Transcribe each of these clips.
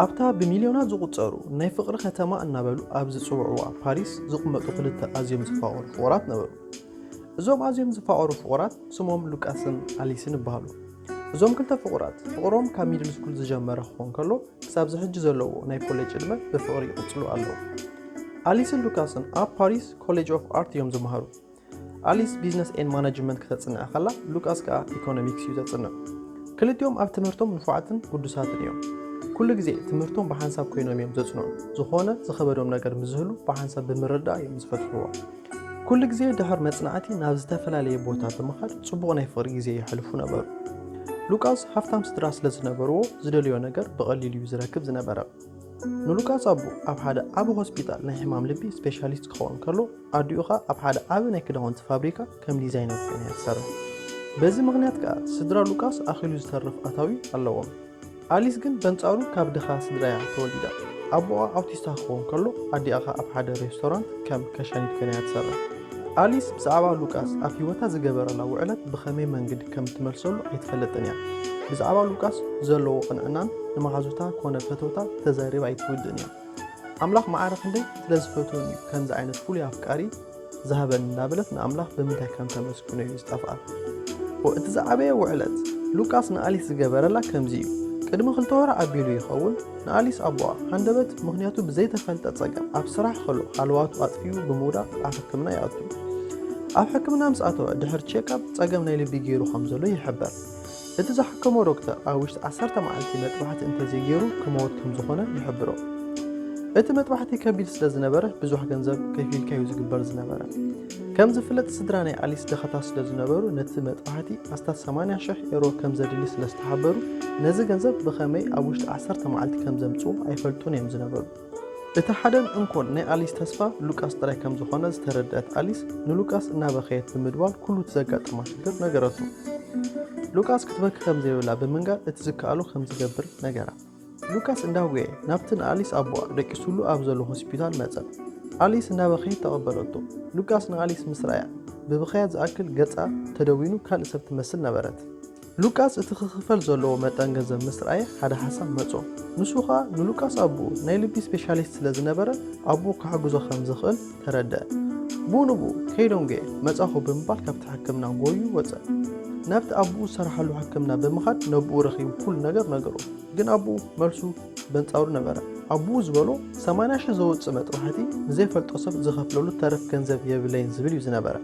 ኣብታ ብሚልዮናት ዝቑጸሩ ናይ ፍቕሪ ከተማ እናበሉ ኣብ ዝጽውዕዋ ፓሪስ ዝቕመጡ ክልተ ኣዝዮም ዝፋቐሩ ፍቑራት ነበሩ። እዞም ኣዝዮም ዝፋቐሩ ፍቑራት ስሞም ሉቃስን ኣሊስን ይበሃሉ። እዞም ክልተ ፍቑራት ፍቕሮም ካብ ሚድል ስኩል ዝጀመረ ክኾን ከሎ ክሳብ ዝሕጂ ዘለዎ ናይ ኮሌጅ ዕድመ ብፍቕሪ ይቕጽሉ ኣለዉ። ኣሊስን ሉቃስን ኣብ ፓሪስ ኮሌጅ ኦፍ ኣርት እዮም ዝመሃሩ። ኣሊስ ቢዝነስ ኤንድ ማናጅመንት ከተጽንዕ ከላ ሉቃስ ከዓ ኢኮኖሚክስ እዩ ዘጽንዕ። ክልቲኦም ኣብ ትምህርቶም ንፉዓትን ቅዱሳትን እዮም። ኩሉ ግዜ ትምህርቶም ብሓንሳብ ኮይኖም እዮም ዘጽንዑ። ዝኾነ ዝኸበዶም ነገር ምዝህሉ ብሓንሳብ ብምርዳእ እዮም ዝፈትሕዎ። ኩሉ ግዜ ድሕር መጽናዕቲ ናብ ዝተፈላለየ ቦታ ብምኻድ ጽቡቕ ናይ ፍቕሪ ግዜ ይሕልፉ ነበሩ። ሉቃስ ሃፍታም ስድራ ስለ ዝነበርዎ ዝደልዮ ነገር ብቐሊሉ እዩ ዝረክብ ዝነበረ። ንሉቃስ ኣቦ ኣብ ሓደ ዓቢ ሆስፒታል ናይ ሕማም ልቢ ስፔሻሊስት ክኸውን ከሎ ኣዲኡ ኸ ኣብ ሓደ ዓቢ ናይ ክዳውንቲ ፋብሪካ ከም ዲዛይነር ኮይኑ ይሰርሕ። በዚ ምኽንያት ከዓ ስድራ ሉቃስ ኣኺሉ ዝተርፍ ኣታዊ ኣለዎም። ኣሊስ ግን በንጻሩ ካብ ድኻ ስድራያ ተወሊዳ ኣቦኣ ኣውቲስታ ክኸውን ከሎ ኣዲኣ ኸ ኣብ ሓደ ሬስቶራንት ከም ከሻኒት ኮይና ትሰርሕ። ኣሊስ ብዛዕባ ሉቃስ ኣብ ሂወታ ዝገበረላ ውዕለት ብኸመይ መንገዲ ከም ትመልሰሉ ኣይትፈልጥን እያ። ብዛዕባ ሉቃስ ዘለዎ ቅንዕናን ንመሓዙታ ኮነ ፈተውታ ተዛሪባ ኣይትውድን እያ። ኣምላኽ መዓረፍ እንደይ ስለ ዝፈትወኒ እዩ ከምዚ ዓይነት ፍሉይ ኣፍቃሪ ዝሃበኒ እናበለት ንኣምላኽ ብምንታይ ከም ተመስግኖ እዩ ዝጠፍኣ። እቲ ዝዓበየ ውዕለት ሉቃስ ንኣሊስ ዝገበረላ ከምዚ እዩ። ቅድሚ 2 ወር ኣቢሉ ይኸውን ንኣሊስ ኣቦኣ ሃንደበት ምኽንያቱ ብዘይተፈልጠ ጸገም ኣብ ስራሕ ከሎ ሃልዋቱ ኣጥፊኡ ብምውዳቕ ኣብ ሕክምና ይኣቱ። ኣብ ሕክምና ምስ ኣተወ ድሕሪ ቼክኣፕ ጸገም ናይ ልቢ ገይሩ ከም ዘሎ ይሕበር። እቲ ዝሓከሞ ዶክተር ኣብ ውሽጢ 10 መዓልቲ መጥባሕቲ እንተዘይገይሩ ክመወት ከም ዝኾነ ይሕብሮ። እቲ መጥባሕቲ ከቢድ ስለ ዝነበረ ብዙሕ ገንዘብ ከፊልካ እዩ ዝግበር ዝነበረ። ከም ዝፍለጥ ስድራ ናይ ኣሊስ ደኸታት ስለ ዝነበሩ ነቲ መጥባሕቲ ኣስታት 80,000 ዩሮ ከም ዘድሊ ስለ ዝተሓበሩ ነዚ ገንዘብ ብኸመይ ኣብ ውሽጢ 10 መዓልቲ ከም ዘምጽኡ ኣይፈልጡን እዮም ዝነበሩ። እቲ ሓደን እንኮን ናይ ኣሊስ ተስፋ ሉቃስ ጥራይ ከም ዝኾነ ዝተረድአት ኣሊስ ንሉቃስ እናበኸየት ብምድዋል ኩሉ ትዘጋጥማ ሽግር ነገረቱ። ሉቃስ ክትበኪ ከም ዘይብላ ብምንጋር እቲ ዝከኣሉ ከም ዝገብር ነገራ። ሉቃስ እንዳውየ ናብቲ ንኣሊስ ኣቦኣ ደቂሱሉ ኣብ ዘሎ ሆስፒታል መጸ። ኣሊስ እናበኸየት ተቐበለቶ። ሉቃስ ንኣሊስ ምስ ረኣያ ብብኸያት ዝኣክል ገጻ ተደዊኑ ካልእ ሰብ ትመስል ነበረት። ሉቃስ እቲ ክኽፈል ዘለዎ መጠን ገንዘብ ምስ ረኣየ ሓደ ሓሳብ መጾ። ንሱ ኸኣ ንሉቃስ ኣቦኡ ናይ ልቢ ስፔሻሊስት ስለ ዝነበረ ኣቦኡ ክሕግዞ ከም ዝኽእል ተረድአ። ብኡ ንብኡ ከይዶም ገየ መጻኹ ብምባል ካብቲ ሕክምና ጎዩ ወፀ። ናብቲ ኣቦኡ ዝሰርሓሉ ሕክምና ብምኻድ ነብኡ ረኺቡ ኩሉ ነገር ነገሮ። ግን ኣቦኡ መልሱ በንጻሩ ነበረ። ኣቦኡ ዝበሎ 80,000 ዘውፅእ መጥባሕቲ ንዘይፈልጦ ሰብ ዝኸፍለሉ ተረፍ ገንዘብ የብለይን ዝብል እዩ ዝነበረ።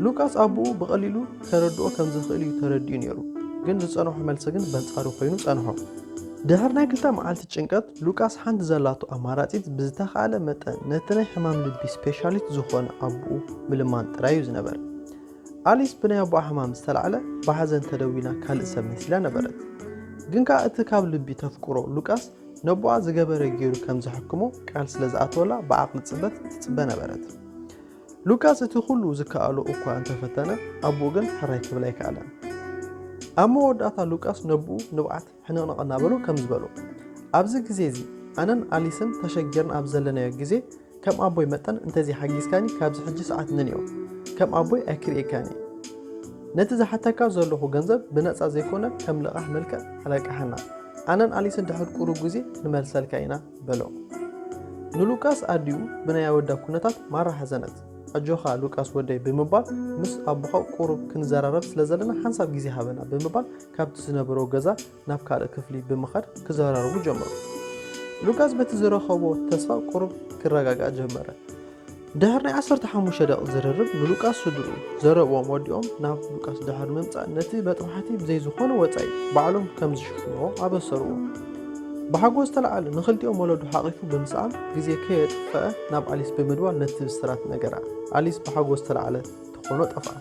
ሉቃስ ኣቦኡ ብቐሊሉ ተረድኦ ከም ዝኽእል እዩ ተረዲኡ ነይሩ። ግን ዝጸንሖ መልሲ ግን በንጻሩ ኮይኑ ጸንሖ። ድሕሪ ናይ 2 መዓልቲ ጭንቀት ሉቃስ ሓንቲ ዘላቱ ኣማራጺት ብዝተኻለ መጠን ነቲ ናይ ሕማም ልቢ ስፔሻሊስት ዝኾነ ኣቦኡ ምልማን ጥራይ እዩ ዝነበረ። ኣሊስ ብናይ ኣቦኣ ሕማም ዝተላዕለ ብሓዘን ተደዊና ካልእ ሰብ መሲላ ነበረት። ግን ከዓ እቲ ካብ ልቢ ተፍቅሮ ሉቃስ ነቦኣ ዝገበረ ገይሩ ከም ዝሕክሞ ቃል ስለ ዝኣተወላ ብዓቕሊ ጽበት ትጽበ ነበረት። ሉቃስ እቲ ኩሉ ዝከኣሎ እኳ እንተፈተነ ኣቦኡ ግን ሕራይ ክብል ኣይከኣለን። ኣብ መወዳእታ ሉቃስ ነብኡ ንብዓት ሕንቕንቕ እናበሎ ከም ዝበሎ ኣብዚ ግዜ እዚ ኣነን ኣሊስን ተሸጊርና ኣብ ዘለናዮ ግዜ ከም ኣቦይ መጠን እንተዚ ሓጊዝካኒ ካብዚ ሕጂ ሰዓት ንንዮ ከም ኣቦይ ኣይክርኤካኒ ነቲ ዝሓተካ ዘለኹ ገንዘብ ብነፃ ዘይኮነ ከም ልቓሕ መልክዕ ኣለቃሕና ኣነን ኣሊስን ድሕሪ ቁሩብ ግዜ ንመልሰልካ ኢና በሎ። ንሉቃስ ኣድዩ ብናይ ኣወዳ ኩነታት ማራ ሓዘነት። ኣጆኻ ሉቃስ ወደይ ብምባል ምስ ኣቦኻ ቁሩብ ክንዘራረብ ስለ ዘለና ሓንሳብ ግዜ ሃበና ብምባል ካብቲ ዝነበሮ ገዛ ናብ ካልእ ክፍሊ ብምኻድ ክዘራረቡ ጀመሩ። ሉቃስ በቲ ዝረኸቦ ተስፋ ቁሩብ ክረጋጋእ ጀመረ። ድሕሪ ናይ 15 ደቂቕ ዝርርብ ንሉቃስ ስድሩ ዘረብዎም ወዲኦም ናብ ሉቃስ ድሕሪ ምምጻእ ነቲ በጥባሕቲ ብዘይ ዝኾነ ወጻኢ ባዕሎም ከም ዝሽፍንዎ ኣበሰርዎ። ብሓጎስ ተለዓለ ንኽልቲኦም ወለዱ ሓቒፉ ብምስኣል ግዜ ከየጥፍአ ናብ ኣሊስ ብምድዋል ነቲ ብስራት ነገራ። ኣሊስ ብሓጎስ ተለዓለ ተኾኖ ጠፍኣ።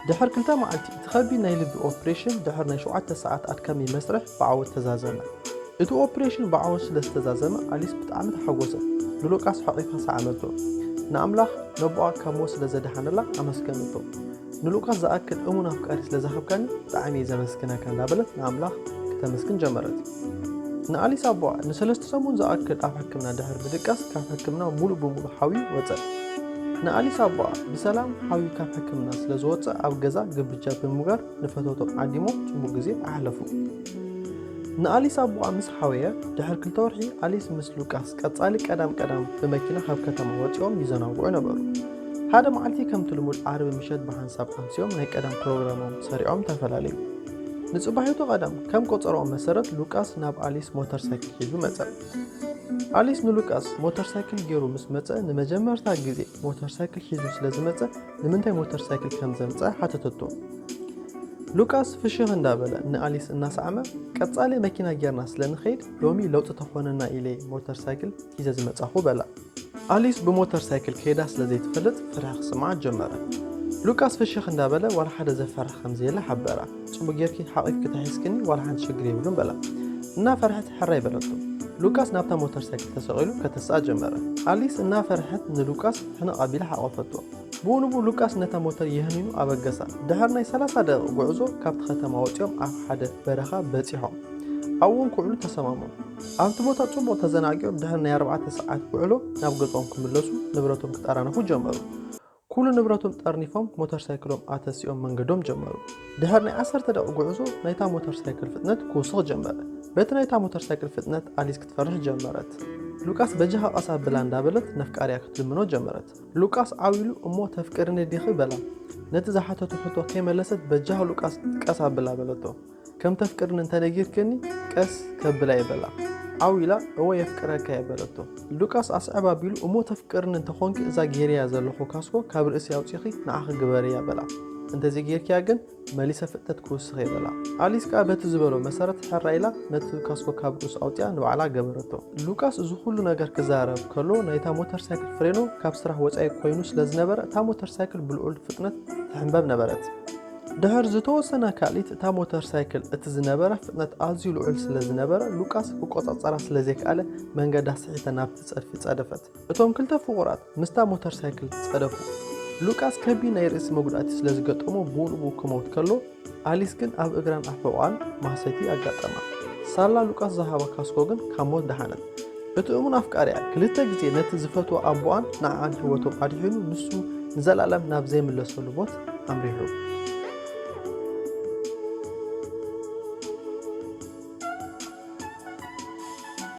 ድሕሪ 2 መዓልቲ እቲ ከቢድ ናይ ልቢ ኦፕሬሽን ድሕሪ ናይ 7 ሰዓት ኣድካሚ መስርሕ ብዓወት ተዛዘመ። እቲ ኦፕሬሽን ብዓወት ስለ ዝተዛዘመ ኣሊስ ብጣዕሚ ተሓጎሰ። ንሉቃስ ሓቒፋ ሰዓመቶ። ንኣምላኽ ነቦኣ ካብ ሞት ስለ ዘድሓነላ ኣመስገነቶ። ንሉቃስ ዝኣክል እሙን ኣፍቃሪ ስለ ዝሃብካኒ ብጣዕሚ ዘመስግነካ እንዳበለት ንኣምላኽ ክተመስግን ጀመረት። ንኣሊስ ኣቦኣ ን3 ሰሙን ዝኣክል ኣብ ሕክምና ድሕሪ ምድቃስ ካብ ሕክምና ሙሉእ ብምሉእ ሓዊዩ ወፀ። ንኣሊስ ኣቦኣ ብሰላም ሓዊዩ ካብ ሕክምና ስለ ዝወፀ ኣብ ገዛ ግብጃ ብምግባር ንፈተውቶም ዓዲሞም ጽቡቕ ግዜ ኣሕለፉ። ንኣሊስ ኣቦኣ ምስ ሓወየ ድሕሪ 2 ወርሒ ኣሊስ ምስ ሉቃስ ቀጻሊ ቀዳም ብመኪና ካብ ከተማ ወፂኦም ይዘናግዑ ነበሩ። ሓደ መዓልቲ ከምቲ ልሙድ ዓርቢ ምሸት ብሓንሳብ ኣምሲኦም ናይ ቀደም ፕሮግራሞም ሰሪዖም ተፈላለዩ። ንጽባሕቱ ቀደም ከም ቆጸሮኦም መሰረት ሉቃስ ናብ ኣሊስ ሞተር ሳይክል ሒዙ መጸ። ኣሊስ ንሉቃስ ሞተር ሳይክል ገይሩ ምስ መጸ ንመጀመርታ ግዜ ሞተር ሳይክል ሒዙ ስለ ዝመጸ ንምንታይ ሞተር ሳይክል ከም ዘምጸ ሓተተቶ። ሉቃስ ፍሽኽ እንዳበለ ንኣሊስ እናሰዓመ ቀጻሊ መኪና ጌርና ስለንኸይድ ሎሚ ለውጢ ተኾነና ኢለ ሞተር ሳይክል ሒዘ ዝመጻኹ በላ። ኣሊስ ብሞተር ሳይክል ከይዳ ስለ ዘይትፈልጥ ፍርሕ ክስምዓ ጀመረ። ሉቃስ ፍሽኽ እንዳበለ ዋላ ሓደ ዘፈርሕ ከምዘየለ ሓበራ። ጽቡቕ ጌርኪ ሓቂፍኪ ተሒዝክኒ ዋላ ሓንቲ ሽግር የብሉን በላ እና ፈርሐት ሕራ ይበለቶ። ሉቃስ ናብታ ሞተር ሳይክል ተሰቂሉ ከተስኣ ጀመረ። ኣሊስ እና ፈርሐት ንሉቃስ ሕንቕ ኣቢላ ሓቆፈቶ። ብኡንቡ ሉቃስ ነታ ሞተር የህኒኑ ኣበገሳ። ድሕሪ ናይ 30 ደቂቕ ጉዕዞ ካብቲ ከተማ ወፂኦም ኣብ ሓደ በረኻ በፂሖም ኣብኡ ክውዕሉ ተሰማሞም። ኣብቲ ቦታ ጽቡቕ ተዘናጊኦም ድሕሪ ናይ 4 ሰዓት ውዕሎ ናብ ገዝኦም ክምለሱ ንብረቶም ክጠራነፉ ጀመሩ። ኩሉ ንብረቶም ጠርኒፎም ሞተር ሳይክሎም ኣተሲኦም መንገዶም ጀመሩ። ድሕሪ ናይ 10 ደቂቕ ጉዕዞ ናይታ ሞተር ሳይክል ፍጥነት ክውስኽ ጀመረ። በቲ ናይታ ሞተር ሳይክል ፍጥነት ኣሊስ ክትፈርሕ ጀመረት። ሉቃስ በጃኻ ቀሳ ብላ እንዳበለት ነፍቃርያ ክትልምኖ ጀመረት። ሉቃስ ዓዊሉ እሞ ተፍቅርኒ ዲኺ በላ። ነቲ ዝሓተቱ ሕቶ ከይመለሰት በጃኻ ሉቃስ ቀሳ ብላ በለቶ። ከም ተፍቅርኒ እንተነጊርክኒ ቀስ ከብላ ይበላ። ዓዊላ እወ የፍቅረካ ይበለቶ። ሉቃስ ኣስዕባ ቢሉ እሞ ተፍቅርኒ እንተኾንኪ እዛ ጌርያ ዘለኹ ካስኮ ካብ ርእሲ ኣውፂኺ ንኣኺ ግበርያ በላ። እንተዚ ጌርክያ ግን መሊሰ ፍጥነት ክውስኽ ይበላ። ኣሊስ ካ በቲ ዝበሎ መሰረት ሕራ ኢላ ነቲ ካስኮ ካብ ርእሱ ኣውፅያ ንባዕላ ገበረቶ። ሉቃስ እዚ ኩሉ ነገር ክዛረብ ከሎ ናይታ ሞተር ሳይክል ፍሬኖ ካብ ስራሕ ወፃኢ ኮይኑ ስለ ዝነበረ እታ ሞተር ሳይክል ብልዑል ፍጥነት ትሕንበብ ነበረት። ድሕሪ ዝተወሰነ ካሊት እታ ሞተር ሳይክል እቲ ዝነበረ ፍጥነት ኣዝዩ ልዑል ስለ ዝነበረ ሉቃስ ክቆጻጸራ ስለ ዘይከኣለ መንገዳ ስሒታ ናብቲ ጸድፊ ጸደፈት። እቶም ክልተ ፍቑራት ምስታ ሞተር ሳይክል ጸደፉ። ሉቃስ ከቢ ናይ ርእሲ መጉዳእቲ ስለ ዝገጠሞ ብኡንኡ ክሞት ከሎ ኣሊስ ግን ኣብ እግራን ኣፈቋን ማህሰይቲ ኣጋጠማ። ሳላ ሉቃስ ዝሃባ ካስኮ ግን ካብ ሞት ደሓነት። እቲ እሙን ኣፍቃርያ ክልተ ግዜ ነቲ ዝፈትዎ ኣቦኣን ንዓን ህይወቶም ኣድሒኑ ንሱ ንዘላለም ናብ ዘይምለሰሉ ሞት ኣምሪሑ።